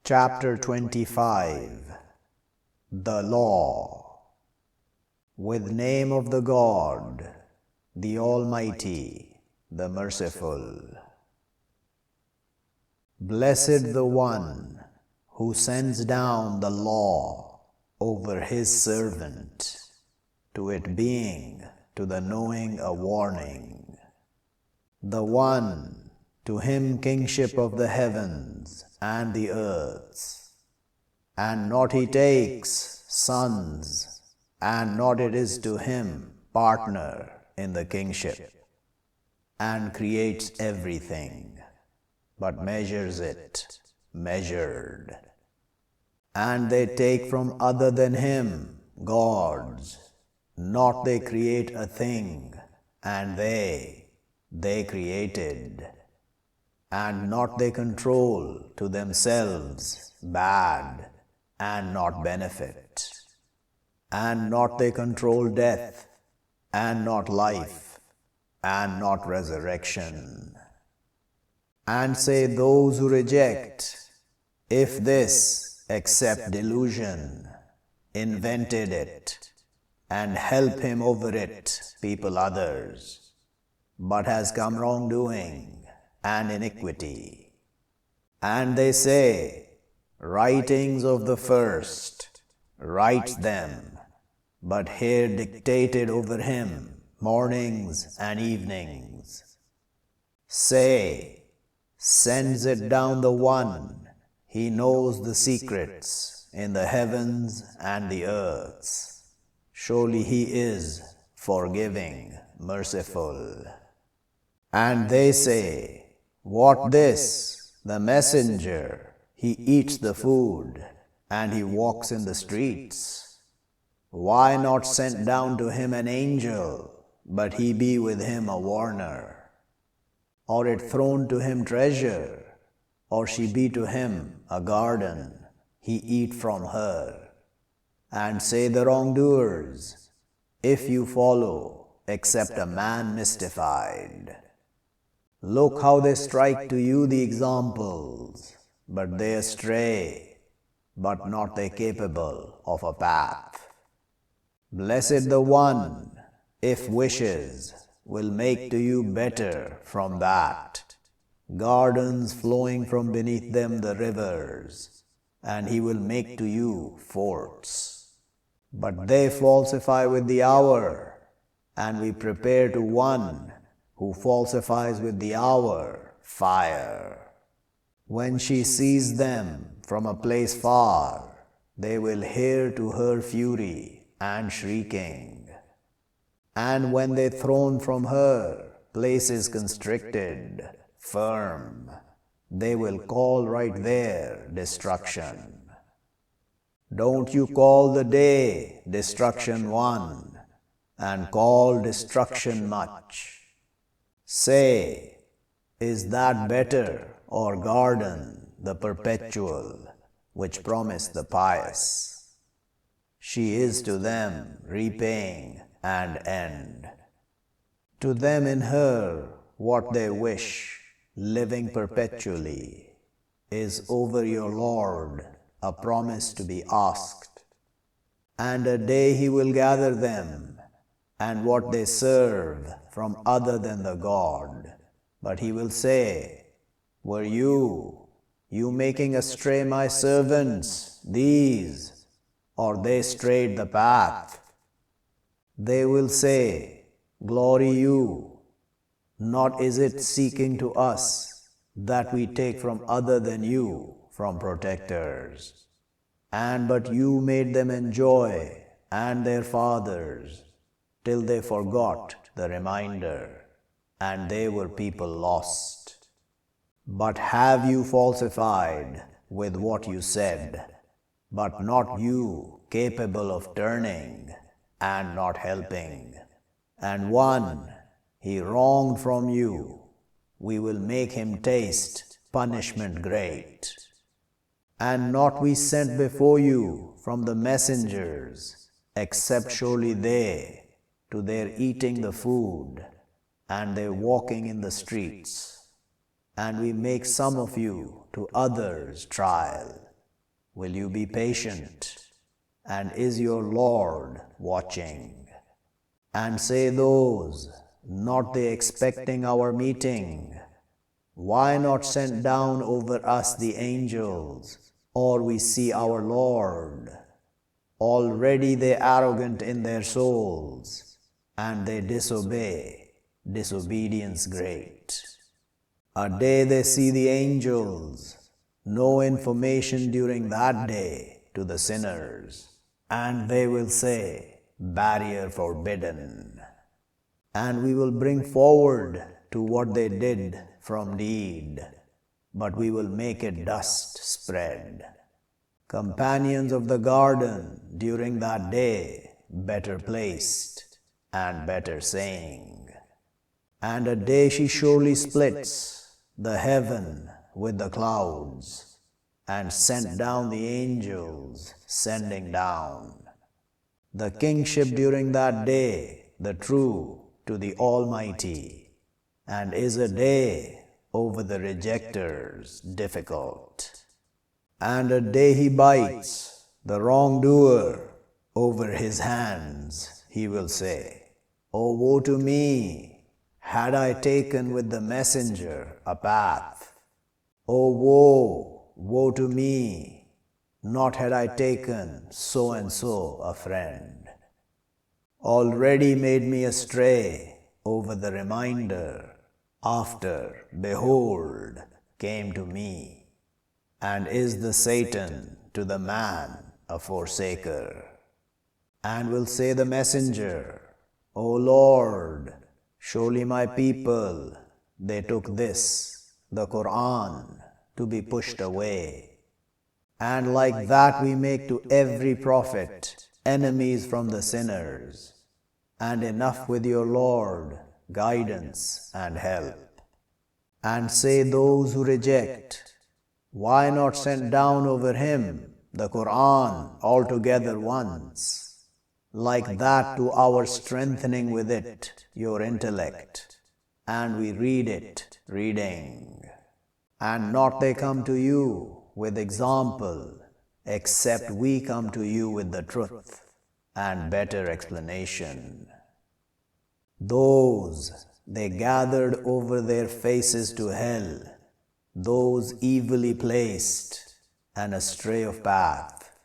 Chapter 25 The Law. With name of the God, the Almighty, the Merciful. Blessed the one who sends down the law over his servant, to it being to the knowing a warning. The one to him kingship of the heavens and the earths, and not he takes sons, and not it is to him partner in the kingship, and creates everything, but measures it measured. And they take from other than him gods, not they create a thing, and they created. And not they control to themselves bad, and not benefit. And not they control death, and not life, and not resurrection. And say those who reject, if this except delusion, invented it, and help him over it people others, but has come wrongdoing and iniquity. And they say, writings of the first, write them, but here dictated over him mornings and evenings. Say, sends it down the one, he knows the secrets in the heavens and the earths. Surely he is forgiving, merciful. And they say, what this? The messenger, he eats the food, and he walks in the streets. Why not sent down to him an angel, but he be with him a warner? Or it thrown to him treasure, or she be to him a garden, he eat from her. And say the wrongdoers, if you follow, except a man mystified. Look how they strike to you the examples, but they astray, but not they capable of a path. Blessed the one, if wishes, will make to you better from that, gardens flowing from beneath them the rivers, and he will make to you forts. But they falsify with the hour, and we prepare to one who falsifies with the hour fire. When she sees them from a place far, they will hear to her fury and shrieking. And when they thrown from her places constricted, firm, they will call right there destruction. Don't you call the day destruction one, and call destruction much. Say, is that better, or garden, the perpetual, which promised the pious? She is to them repaying and end. To them in her what they wish, living perpetually, is over your Lord a promise to be asked. And a day he will gather them, and what they serve from other than the God. But he will say, were you making astray my servants, these, or they strayed the path? They will say, glory you, not is it seeking to us that we take from other than you, from protectors. And but you made them enjoy, and their fathers, till they forgot the reminder, and they were people lost. But have you falsified with what you said, but not you capable of turning, and not helping. And one he wronged from you, we will make him taste punishment great. And not we sent before you from the messengers, except surely they, to their eating the food, and their walking in the streets. And we make some of you to others trial, will you be patient? And is your Lord watching? And say those, not they expecting our meeting, why not send down over us the angels, or we see our Lord? Already they arrogant in their souls, and they disobey, disobedience great. A day they see the angels, no information during that day to the sinners, and they will say, barrier forbidden. And we will bring forward to what they did from deed, but we will make it dust spread. Companions of the garden during that day, better placed and better saying. And a day she surely splits the heaven with the clouds, and sent down the angels, sending down the kingship during that day, the true to the Almighty, and is a day over the rejectors difficult. And a day he bites the wrongdoer over his hands, he will say, oh, woe to me, had I taken with the messenger a path. Oh, woe, woe to me, not had I taken so and so a friend. Already made me astray over the reminder, after, behold, came to me, and is the Satan to the man a forsaker. And will say the messenger, O Lord, surely my people, they took this, the Quran, to be pushed away. And like that we make to every prophet enemies from the sinners, and enough with your Lord, guidance and help. And say those who reject, why not send down over him the Quran altogether once, like that to our strengthening with it your intellect, and we read it reading. And not they come to you with example, except we come to you with the truth and better explanation. Those they gathered over their faces to hell, those evilly placed and astray of path.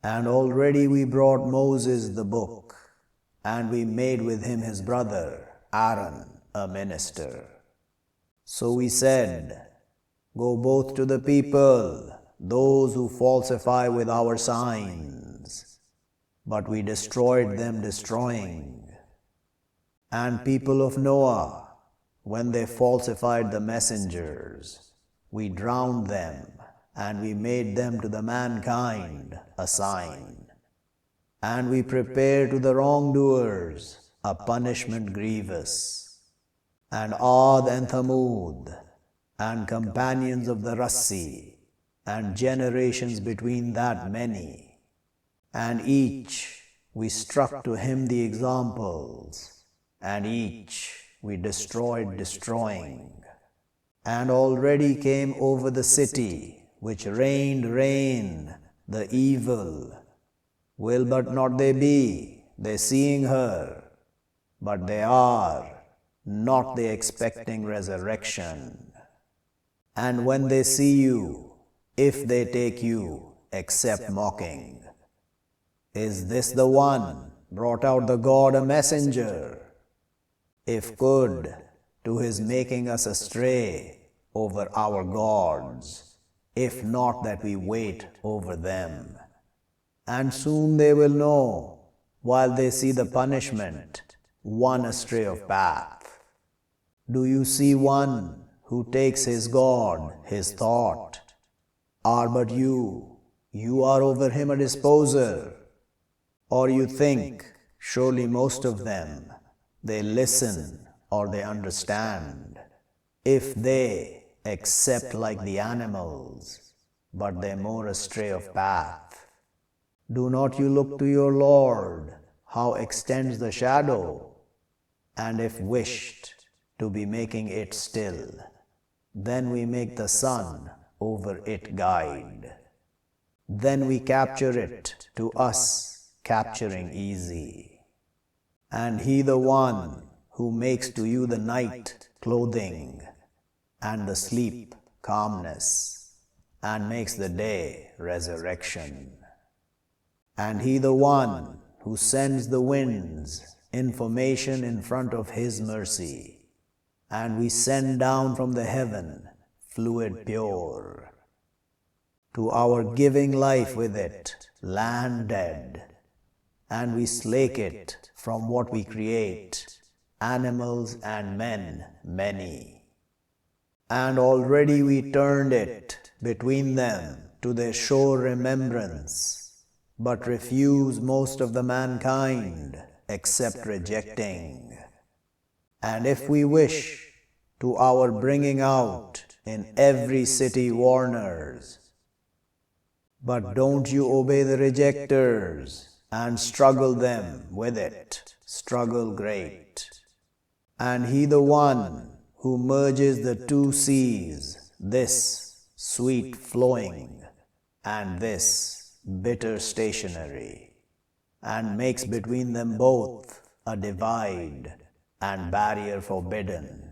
And already we brought Moses the book, and we made with him his brother Aaron a minister. So we said, go both to the people, those who falsify with our signs. But we destroyed them destroying. And people of Noah, when they falsified the messengers, we drowned them, and we made them to the mankind a sign. And we prepared to the wrongdoers a punishment grievous. And Ad and Thamud, and companions of the Rassi, and generations between that many, and each we struck to him the examples, and each we destroyed destroying. And already came over the city, which reigned the evil. Will but not they be, they seeing her, but they are, not they expecting resurrection. And when they see you, if they take you, accept mocking. Is this the one brought out the God a messenger? If good, to his making us astray over our gods, if not that we wait over them. And soon they will know, while they see the punishment, one astray of path. Do you see one who takes his God, his thought? Are but you are over him a disposer? Or you think, surely most of them, they listen or they understand, if they accept like the animals, but they more astray of path. Do not you look to your Lord, how extends the shadow, and if wished to be making it still, then we make the sun over it guide. then we capture it to us, capturing easy. And He the one who makes to you the night clothing, and the sleep calmness, and makes the day resurrection. And He the one who sends the winds information in front of His mercy, and we send down from the heaven fluid pure, to our giving life with it, land dead, and we slake it from what we create, animals and men many. And already we turned it between them to their sure remembrance, but refuse most of the mankind, except rejecting. And if we wish to our bringing out in every city warners, but don't you obey the rejectors, and struggle them with it, struggle great. And He the one who merges the two seas, this sweet flowing, and this bitter stationary, and makes between them both a divide and barrier forbidden.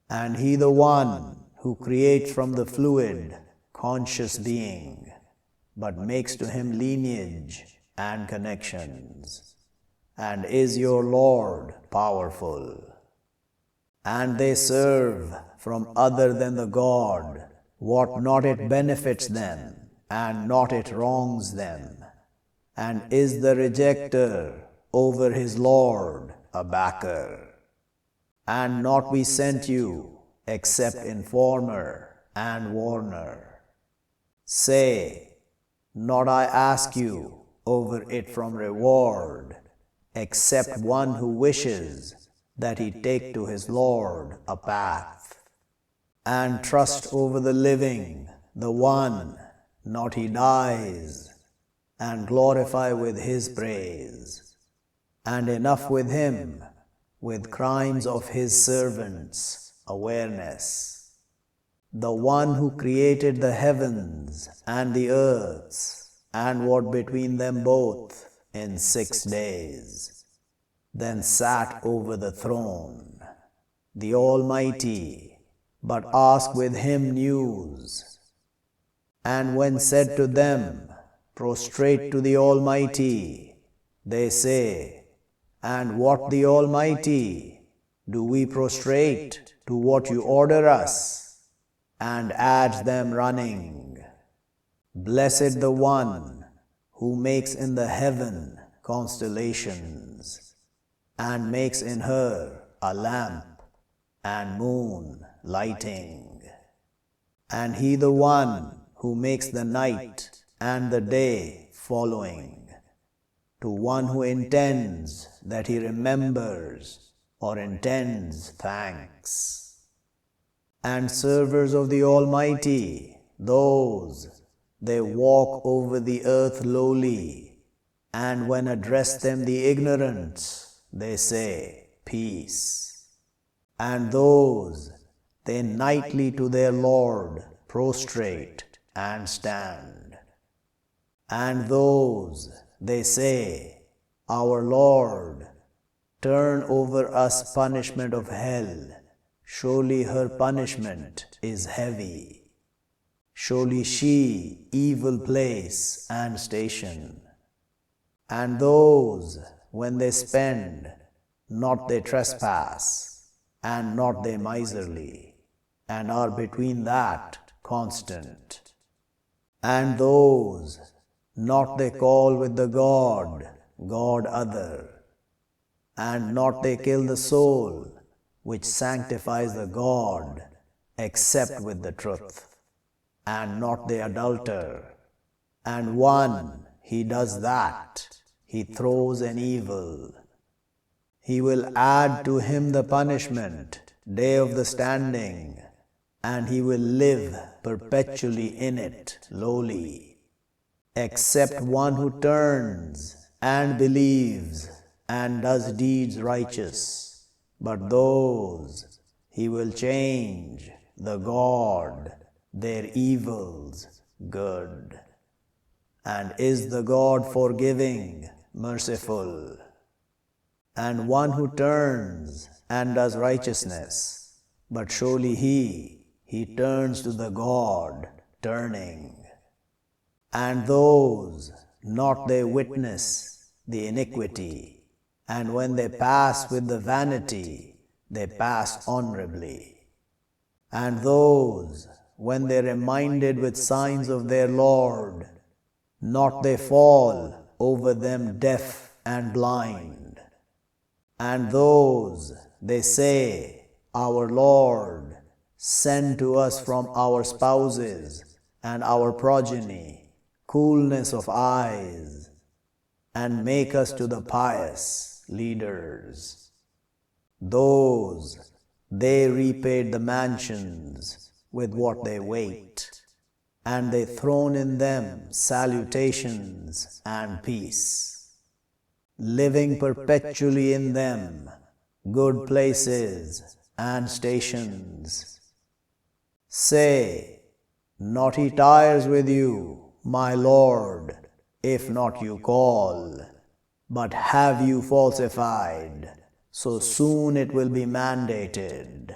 And He the one who creates from the fluid conscious being, but makes to him lineage and connections, and is your Lord powerful. And they serve from other than the God what not it benefits them, and not it wrongs them, and is the rejecter over his Lord a backer. And not we sent you, except informer and warner. Say, not I ask you over it from reward, except one who wishes that he take to his Lord a path, and trust over the living, the one, not he dies, and glorify with his praise, and enough with him, with crimes of his servants, awareness. The one who created the heavens and the earths, and what between them both in 6 days, then sat over the throne, the Almighty, but asked with him news. And when said to them, prostrate to the Almighty, they say, and what the Almighty? Do we prostrate to what you order us? And adds them running, blessed the one who makes in the heaven constellations, and makes in her a lamp and moon lighting. And He the one who makes the night and the day following, to one who intends that he remembers or intends thanks. And servers of the Almighty, those, they walk over the earth lowly, and when address them the ignorant, they say, peace. And those, they nightly to their Lord prostrate and stand. And those, they say, our Lord, turn over us punishment of hell. Surely her punishment is heavy. Surely she evil place and station. And those, when they spend, not they trespass, and not they miserly, and are between that constant. And those, not they call with the God, God other, and not they kill the soul, which sanctifies the God, except with the truth, and not the adulterer. And one, he does that, he throws an evil. He will add to him the punishment, day of the standing, and he will live perpetually in it, lowly, except one who turns and believes and does deeds righteous. But those, he will change, the God, their evils good. and is the God forgiving, merciful, and one who turns and does righteousness, but surely he turns to the God turning. And those not they witness the iniquity, and when they pass with the vanity, they pass honorably. And those, when they reminded with signs of their Lord, not they fall over them deaf and blind. And those, they say, Our Lord, send to us from our spouses and our progeny coolness of eyes, and make us to the pious leaders. Those, they repaid the mansions with what they weight, and they thrown in them salutations and peace, living perpetually in them good places and stations. Say, not he tires with you, my Lord, if not you call, but have you falsified, so soon it will be mandated.